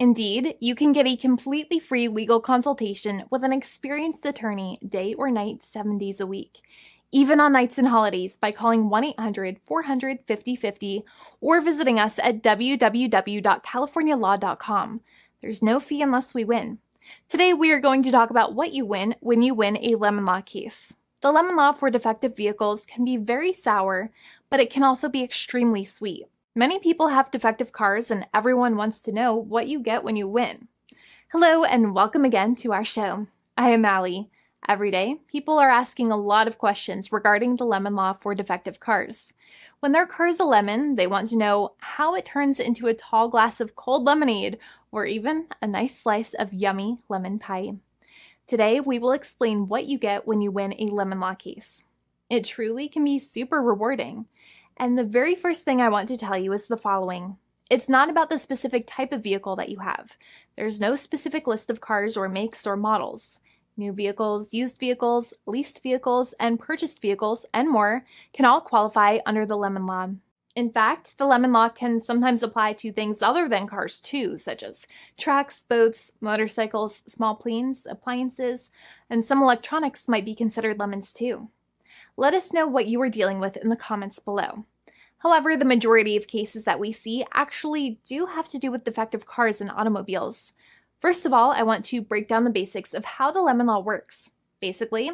Indeed, you can get a completely free legal consultation with an experienced attorney day or night, 7 days a week, even on nights and holidays by calling 1-800-400-5050 or visiting us at www.californialaw.com. There's no fee unless we win. Today, we are going to talk about what you win when you win a lemon law case. The lemon law for defective vehicles can be very sour, but it can also be extremely sweet. Many people have defective cars, and everyone wants to know what you get when you win. Hello, and welcome again to our show. I am Allie. Every day, people are asking a lot of questions regarding the lemon law for defective cars. When their car is a lemon, they want to know how it turns into a tall glass of cold lemonade, or even a nice slice of yummy lemon pie. Today, we will explain what you get when you win a lemon law case. It truly can be super rewarding. And the very first thing I want to tell you is the following. It's not about the specific type of vehicle that you have. There's no specific list of cars or makes or models. New vehicles, used vehicles, leased vehicles, and purchased vehicles, and more can all qualify under the lemon law. In fact, the lemon law can sometimes apply to things other than cars too, such as trucks, boats, motorcycles, small planes, appliances, and some electronics might be considered lemons too. Let us know what you are dealing with in the comments below. However, the majority of cases that we see actually do have to do with defective cars and automobiles. First of all, I want to break down the basics of how the lemon law works. Basically,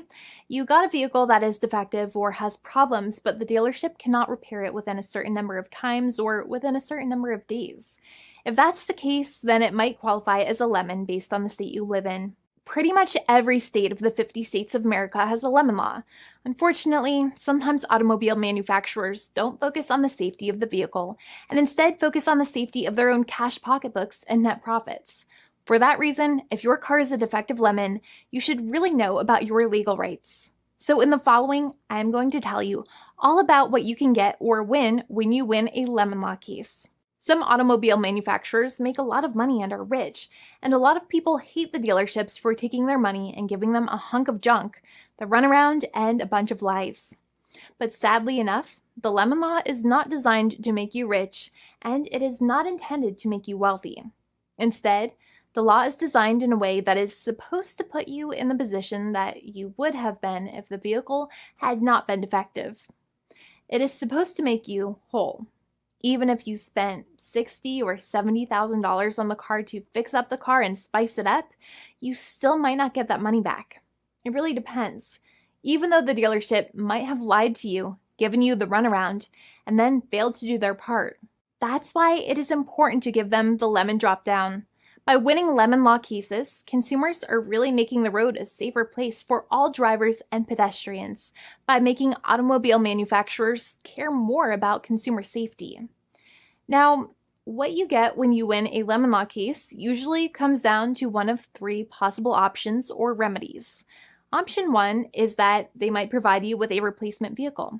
you got a vehicle that is defective or has problems, but the dealership cannot repair it within a certain number of times or within a certain number of days. If that's the case, then it might qualify as a lemon based on the state you live in. Pretty much every state of the 50 states of America has a lemon law. Unfortunately, sometimes automobile manufacturers don't focus on the safety of the vehicle and instead focus on the safety of their own cash pocketbooks and net profits. For that reason, if your car is a defective lemon, you should really know about your legal rights. So in the following, I'm going to tell you all about what you can get or win when you win a lemon law case. Some automobile manufacturers make a lot of money and are rich, and a lot of people hate the dealerships for taking their money and giving them a hunk of junk, the runaround, and a bunch of lies. But sadly enough, the lemon law is not designed to make you rich, and it is not intended to make you wealthy. Instead, the law is designed in a way that is supposed to put you in the position that you would have been if the vehicle had not been defective. It is supposed to make you whole. Even if you spent $60,000 or $70,000 on the car to fix up the car and spice it up, you still might not get that money back. It really depends. Even though the dealership might have lied to you, given you the runaround, and then failed to do their part. That's why it is important to give them the lemon drop down. By winning lemon law cases, consumers are really making the road a safer place for all drivers and pedestrians by making automobile manufacturers care more about consumer safety. Now, what you get when you win a lemon law case usually comes down to one of three possible options or remedies. Option 1 is that they might provide you with a replacement vehicle.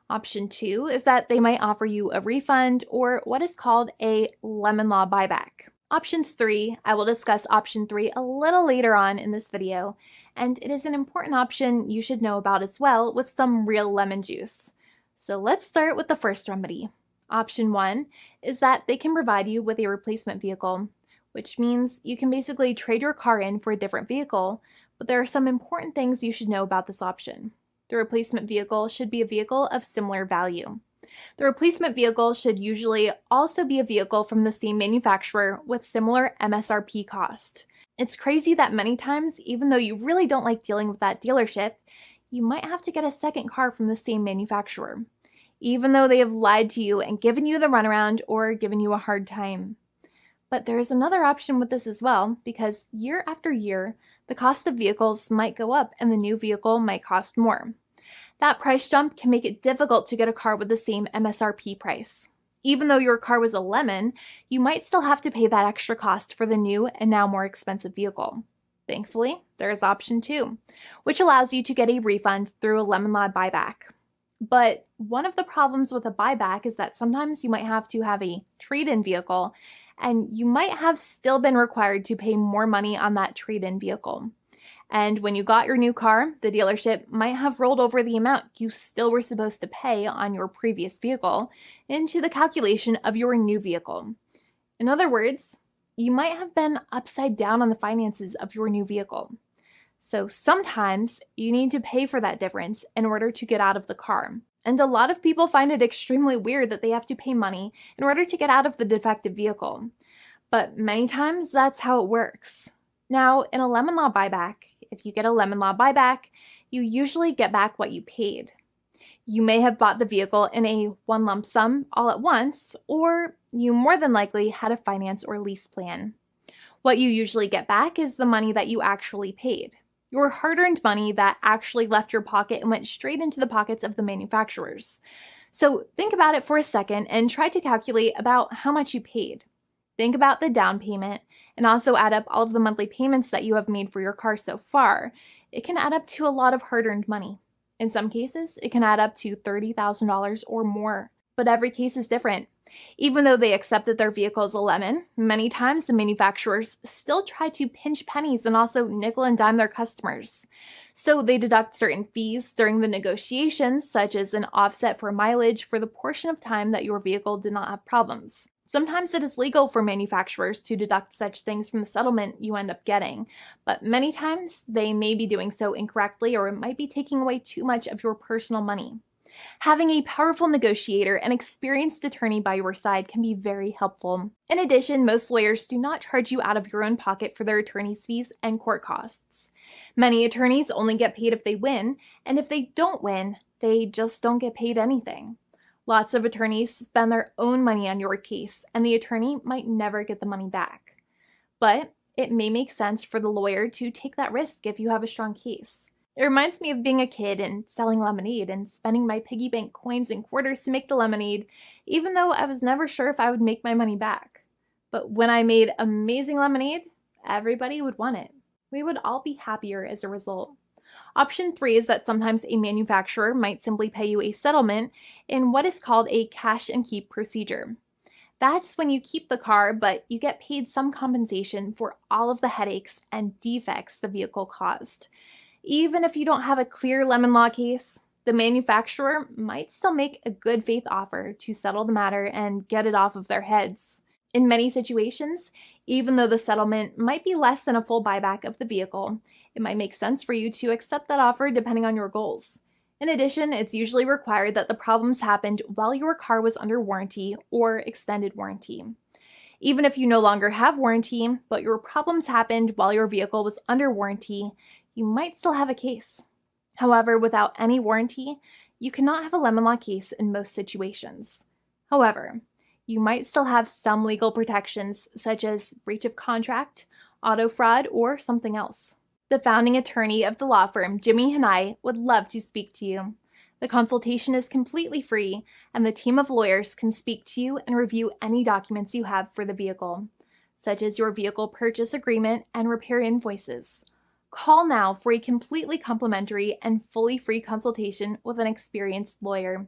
Option 2 is that they might offer you a refund or what is called a lemon law buyback. Options 3, I will discuss option 3 a little later on in this video, and it is an important option you should know about as well with some real lemon juice. So let's start with the first remedy. Option 1 is that they can provide you with a replacement vehicle, which means you can basically trade your car in for a different vehicle, but there are some important things you should know about this option. The replacement vehicle should be a vehicle of similar value. The replacement vehicle should usually also be a vehicle from the same manufacturer with similar MSRP cost. It's crazy that many times, even though you really don't like dealing with that dealership, you might have to get a second car from the same manufacturer, even though they have lied to you and given you the runaround or given you a hard time. But there is another option with this as well, because year after year, the cost of vehicles might go up and the new vehicle might cost more. That price jump can make it difficult to get a car with the same MSRP price. Even though your car was a lemon, you might still have to pay that extra cost for the new and now more expensive vehicle. Thankfully, there is option 2, which allows you to get a refund through a lemon law buyback. But one of the problems with a buyback is that sometimes you might have to have a trade-in vehicle, and you might have still been required to pay more money on that trade-in vehicle. And when you got your new car, the dealership might have rolled over the amount you still were supposed to pay on your previous vehicle into the calculation of your new vehicle. In other words, you might have been upside down on the finances of your new vehicle. So sometimes you need to pay for that difference in order to get out of the car. And a lot of people find it extremely weird that they have to pay money in order to get out of the defective vehicle. But many times that's how it works. Now, in a lemon law buyback, if you get a lemon law buyback, you usually get back what you paid. You may have bought the vehicle in a one lump sum all at once, or you more than likely had a finance or lease plan. What you usually get back is the money that you actually paid. Your hard-earned money that actually left your pocket and went straight into the pockets of the manufacturers. So think about it for a second and try to calculate about how much you paid. Think about the down payment and also add up all of the monthly payments that you have made for your car so far. It can add up to a lot of hard-earned money. In some cases, it can add up to $30,000 or more, but every case is different. Even though they accept that their vehicle is a lemon, many times the manufacturers still try to pinch pennies and also nickel and dime their customers. So they deduct certain fees during the negotiations, such as an offset for mileage for the portion of time that your vehicle did not have problems. Sometimes it is legal for manufacturers to deduct such things from the settlement you end up getting, but many times they may be doing so incorrectly or it might be taking away too much of your personal money. Having a powerful negotiator and experienced attorney by your side can be very helpful. In addition, most lawyers do not charge you out of your own pocket for their attorney's fees and court costs. Many attorneys only get paid if they win, and if they don't win, they just don't get paid anything. Lots of attorneys spend their own money on your case, and the attorney might never get the money back. But it may make sense for the lawyer to take that risk if you have a strong case. It reminds me of being a kid and selling lemonade and spending my piggy bank coins and quarters to make the lemonade, even though I was never sure if I would make my money back. But when I made amazing lemonade, everybody would want it. We would all be happier as a result. Option 3 is that sometimes a manufacturer might simply pay you a settlement in what is called a cash and keep procedure. That's when you keep the car, but you get paid some compensation for all of the headaches and defects the vehicle caused. Even if you don't have a clear lemon law case, the manufacturer might still make a good faith offer to settle the matter and get it off of their heads. In many situations, even though the settlement might be less than a full buyback of the vehicle, it might make sense for you to accept that offer depending on your goals. In addition, it's usually required that the problems happened while your car was under warranty or extended warranty. Even if you no longer have warranty, but your problems happened while your vehicle was under warranty, you might still have a case. However, without any warranty, you cannot have a lemon law case in most situations. However, you might still have some legal protections such as breach of contract, auto fraud, or something else. The founding attorney of the law firm, Jimmy and I, would love to speak to you. The consultation is completely free, and the team of lawyers can speak to you and review any documents you have for the vehicle, such as your vehicle purchase agreement and repair invoices. Call now for a completely complimentary and fully free consultation with an experienced lawyer.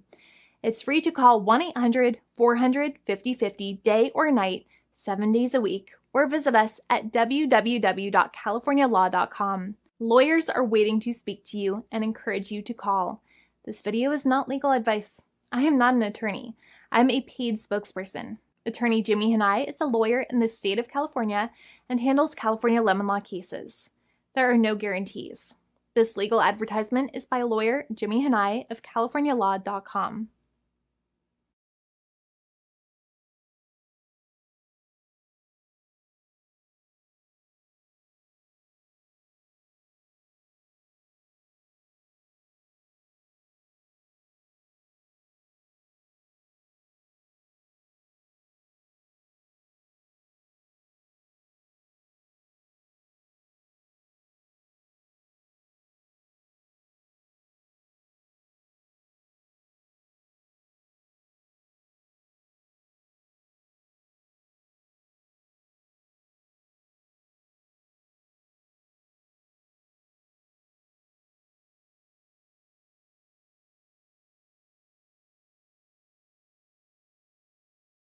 It's free to call 1-800-400-5050 day or night, 7 days a week, or visit us at www.californialaw.com. Lawyers are waiting to speak to you and encourage you to call. This video is not legal advice. I am not an attorney. I'm a paid spokesperson. Attorney Jimmy Hanai is a lawyer in the state of California and handles California lemon law cases. There are no guarantees. This legal advertisement is by lawyer Jimmy Hanai of CaliforniaLaw.com.